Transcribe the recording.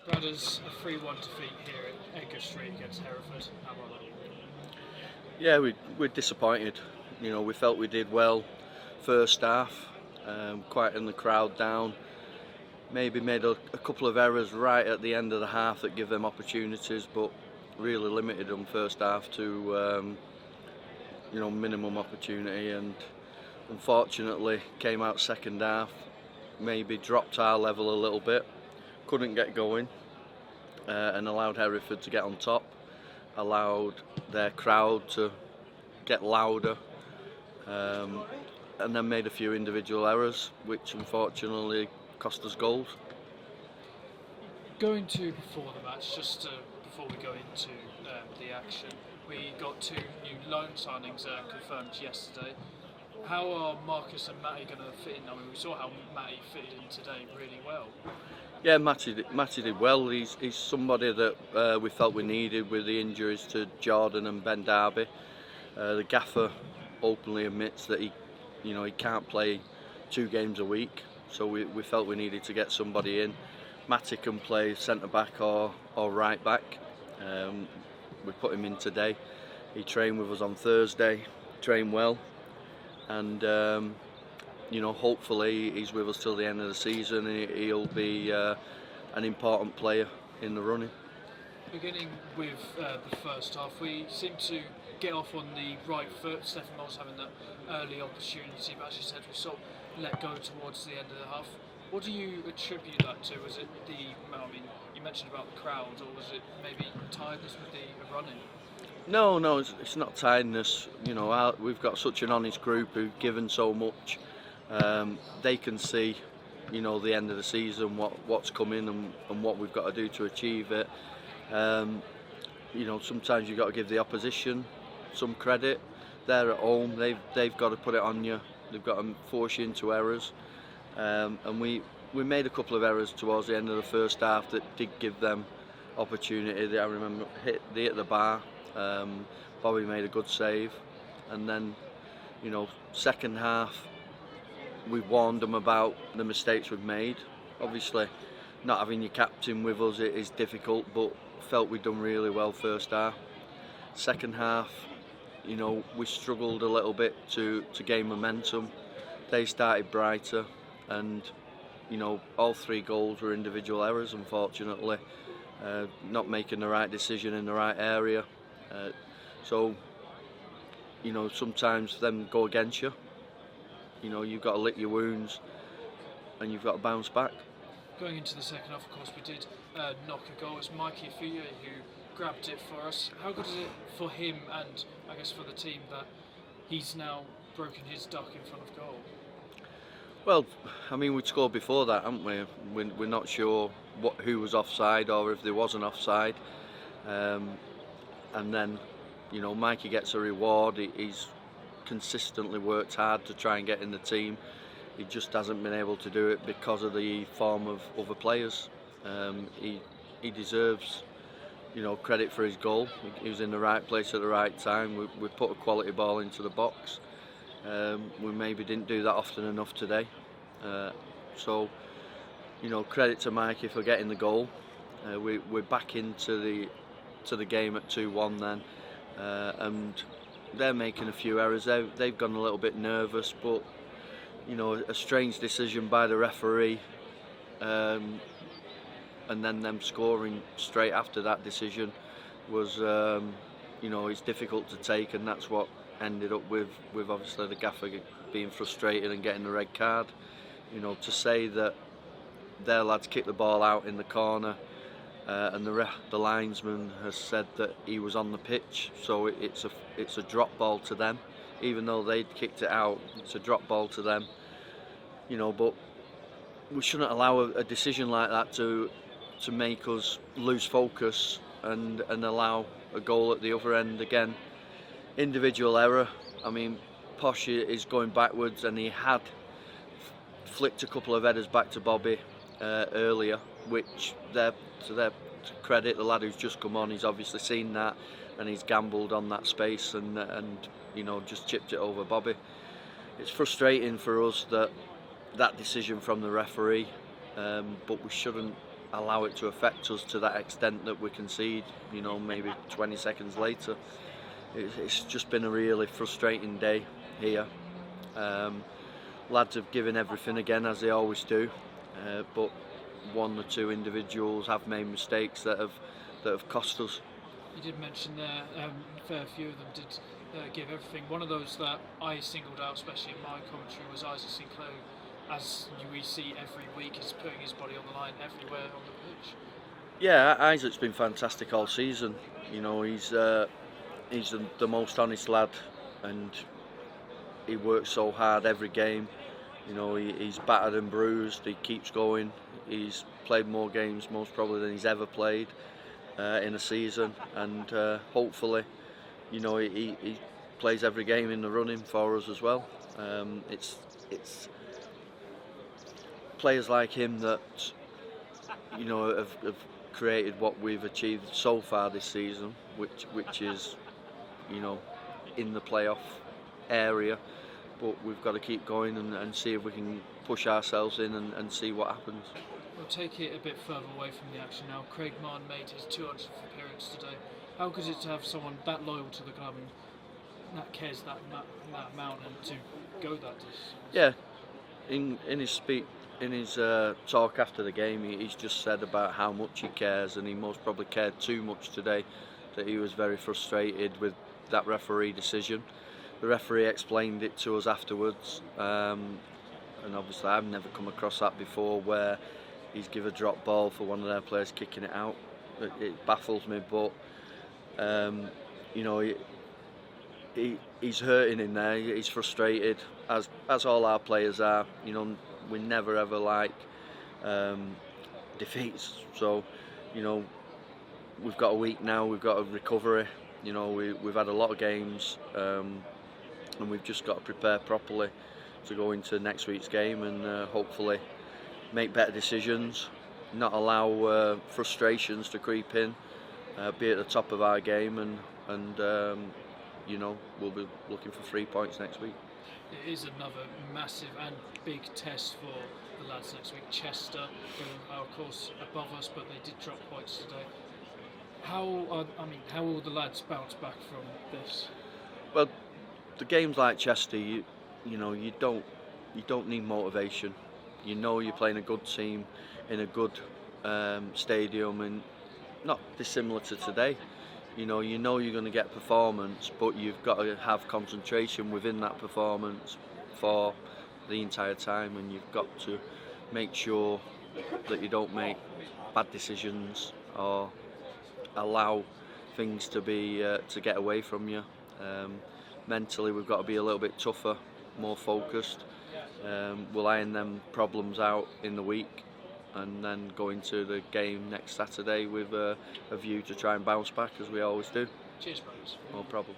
Bradshaw a 3-1 defeat here at Edgar Street against Hereford. How about that? Yeah, we're disappointed. We felt we did well first half, quieting the crowd down. Maybe made a couple of errors right at the end of the half that give them opportunities, but really limited them first half to minimum opportunity, and unfortunately came out second half, maybe dropped our level a little bit, couldn't get going, and allowed Hereford to get on top, allowed their crowd to get louder, and then made a few individual errors which unfortunately cost us goals. Going to before the match, before we go into the action, we got two new loan signings confirmed yesterday. How are Marcus and Matty going to fit in? I mean, we saw how Matty fitted in today really well. Yeah, Matty did well. He's somebody that we felt we needed with the injuries to Jordan and Ben Darby. The gaffer openly admits that he can't play 2 games a week, so we felt we needed to get somebody in. Matty can play centre back or right back. We put him in today. He trained with us on Thursday, trained well, and hopefully he's with us till the end of the season. He'll be an important player in the running. Beginning with the first half, we seemed to get off on the right foot. Stephen Moss having that early opportunity, but as you said, we sort of let go towards the end of the half. What do you attribute that to? Was it you mentioned about the crowd, or was it maybe tiredness with the running? No, it's not tiredness. We've got such an honest group who've given so much. They can see, the end of the season, what's coming and what we've got to do to achieve it. Sometimes you've got to give the opposition some credit. They're at home. They've got to put it on you. They've got to force you into errors. And we made a couple of errors towards the end of the first half that did give them opportunity. I remember they hit the bar. Bobby made a good save, and then second half we warned them about the mistakes we've made. Obviously not having your captain with us it is difficult, but felt we'd done really well first half. Second half, we struggled a little bit to gain momentum. They started brighter, and all 3 goals were individual errors, unfortunately. Not making the right decision in the right area. So sometimes them go against you. You've got to lick your wounds and you've got to bounce back. Going into the second half, of course, we did knock a goal. It's Mikey Fuye who grabbed it for us. How good is it for him and I guess for the team that he's now broken his duck in front of goal? Well, we'd scored before that, haven't we? We're not sure who was offside or if there was an offside. And then, Mikey gets a reward. He's consistently worked hard to try and get in the team. He just hasn't been able to do it because of the form of other players. He deserves, credit for his goal. He was in the right place at the right time. We put a quality ball into the box. We maybe didn't do that often enough today. So, credit to Mikey for getting the goal. We're back into the game at 2-1 then, and they're making a few errors. They've gone a little bit nervous, but a strange decision by the referee, and then them scoring straight after that decision was it's difficult to take, and that's what ended up with obviously the gaffer being frustrated and getting the red card. To say that their lads kicked the ball out in the corner, and the linesman has said that he was on the pitch, so it's a drop ball to them, even though they'd kicked it out. It's a drop ball to them, but we shouldn't allow a decision like that to make us lose focus and allow a goal at the other end again. Individual error. Posh is going backwards, and he had flicked a couple of headers back to Bobby earlier, which to their credit, the lad who's just come on, he's obviously seen that and he's gambled on that space and just chipped it over Bobby. It's frustrating for us that decision from the referee, but we shouldn't allow it to affect us to that extent that we concede, maybe 20 seconds later. It's just been a really frustrating day here. Lads have given everything again, as they always do, but one or two individuals have made mistakes that have cost us. You did mention there, a fair few of them did give everything. One of those that I singled out, especially in my commentary, was Isaac Sinclair. As we see every week, he's putting his body on the line everywhere on the pitch. Yeah, Isaac's been fantastic all season. He's the most honest lad, and he works so hard every game. He's battered and bruised. He keeps going. He's played more games, most probably, than he's ever played in a season, and hopefully, he plays every game in the running for us as well. It's players like him that have created what we've achieved so far this season, which is in the playoff area, but we've got to keep going and see if we can push ourselves in and see what happens. We'll take it a bit further away from the action now. Craig Martin made his 200th appearance today. How good is it to have someone that loyal to the club and that cares that amount and to go that distance? Yeah, in his speech, in his talk after the game, he's just said about how much he cares, and he most probably cared too much today, that he was very frustrated with that referee decision. The referee explained it to us afterwards, and obviously I've never come across that before, where he's give a drop ball for one of their players kicking it out. It baffles me, but he's hurting in there. He's frustrated, as all our players are. We never ever like defeats. So, we've got a week now. We've got a recovery. We've had a lot of games, and we've just got to prepare properly to go into next week's game and hopefully make better decisions, not allow frustrations to creep in, be at the top of our game, and we'll be looking for 3 points next week. It is another massive and big test for the lads next week. Chester, who are of course above us, but they did drop points today. How will the lads bounce back from this? Well, the games like Chester, you don't need motivation. You're playing a good team in a good stadium, and not dissimilar to today. You're going to get performance, but you've got to have concentration within that performance for the entire time, and you've got to make sure that you don't make bad decisions or allow things to get away from you. Mentally, we've got to be a little bit tougher, more focused. We'll iron them problems out in the week, and then go into the game next Saturday with a view to try and bounce back, as we always do. Cheers, brothers. No problem.